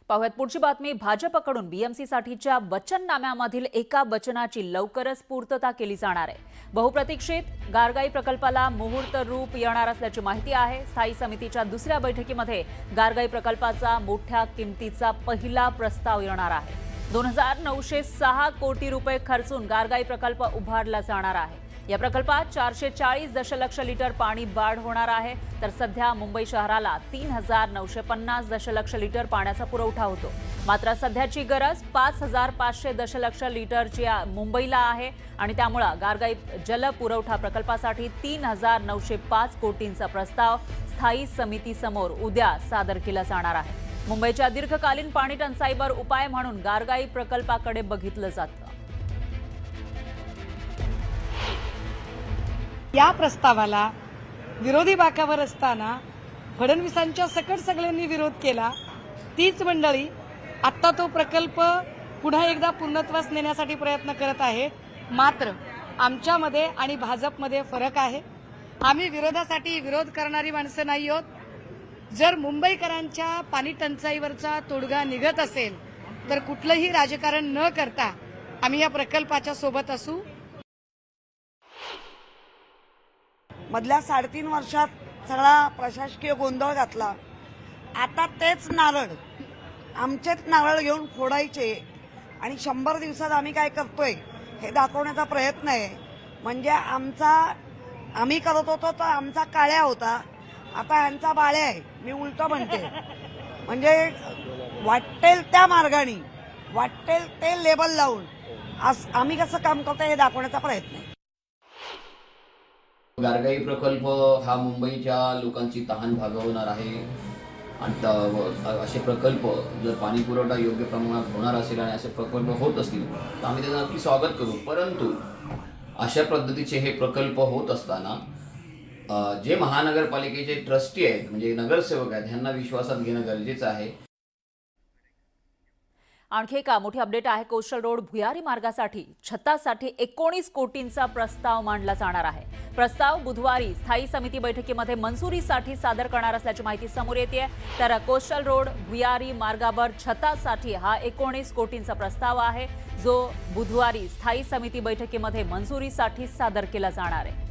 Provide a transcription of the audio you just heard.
पाहुयात पुढची बातमी। भाजपकडून बीएमसीसाठीच्या वचननाम्यामधील एका वचनाची लवकरच पूर्तता केली जाणार आहे। बहुप्रतीक्षित गारगाई प्रकल्पाला मुहूर्त रूप येणार असल्याची माहिती आहे। स्थायी समितीच्या दुसऱ्या बैठकीमध्ये गारगाई प्रकल्पाचा मोठ्या किमतीचा पहिला प्रस्ताव येणार आहे। 2906 कोटी रुपये खर्चून गारगाई प्रकल्प उभारला जाणार आहे। या प्रकल्पात 440 दशलक्ष लिटर पाणी वाढ होणार आहे, तर सध्या मुंबई शहराला 3950 दशलक्ष लिटर पाण्याचा पुरवठा होतो। मात्र सध्याची गरज 5500 दशलक्ष लिटरची मुंबईला आहे आणि त्यामुळे गारगाई जल पुरवठा प्रकल्पासाठी 3905 कोटींचा प्रस्ताव स्थायी समितीसमोर उद्या सादर केला जाणार आहे। मुंबईच्या दीर्घकालीन पाणी टंचाईवर उपाय म्हणून गारगाई प्रकल्पाकडे बघितलं जातं। या प्रस्तावाला विरोधी बाकावर असताना फडणवीसांच्या सकट सगळ्यांनी विरोध केला। तीच मंडळी आता तो प्रकल्प पुन्हा एकदा पूर्णत्वास नेण्यासाठी प्रयत्न करत आहे। मात्र आमच्यामध्ये आणि भाजपमध्ये फरक आहे। आम्ही विरोधासाठी विरोध करणारी माणसं नाही आहोत। जर मुंबईकरांच्या पाणी टंचाईवरचा तोडगा निघत असेल तर कुठलंही राजकारण न करता आम्ही या प्रकल्पाच्या सोबत असू। मधल्या 3.5 वर्षात सगळा प्रशासकीय गोंधळ घातला। आता तेच नारळ आमचेच नारळ घेऊन फोडायचे आणि 100 दिवसात आम्ही काय करतोय हे दाखवण्याचा प्रयत्न आहे। म्हणजे आम्ही करत होतो तर आमचा काळ्या होता, आता यांचा बाळ्या आहे। मी उलट म्हणते, म्हणजे वाटेल त्या मार्गाने वाटेल ते लेबल लावून आम्ही कसं काम करतोय हे दाखवण्याचा प्रयत्न आहे। गारगाई प्रकल्प हा मुंबईच्या लोकांची तहान भागवणार आहे आणि असे प्रकल्प जर पाणी पुरवठा योग्य प्रमाणात होणार असेल आणि असे प्रकल्प होत असतील तर आम्ही त्याचं नक्की स्वागत करू। परंतु अशा पद्धतीचे हे प्रकल्प होत असताना जे महानगरपालिकेचे ट्रस्टी आहेत म्हणजे नगरसेवक आहेत ह्यांना विश्वासात घेणं गरजेचं आहे। आणखी एक मोठी अपडेट आहे। कोस्टल रोड भुयारी मार्गासाठी छतासाठी 19 कोटींचा प्रस्ताव मांडला जाणार आहे। प्रस्ताव बुधवारी स्थायी समिती बैठकीमध्ये मंजुरीसाठी सादर करणार असल्याची माहिती समोर येते। तर कोस्टल रोड भुयारी मार्गावर छतासाठी हा 19 कोटींचा प्रस्ताव आहे, जो बुधवारी स्थायी समिती बैठकीमध्ये मंजुरीसाठी सादर केला जाणार आहे।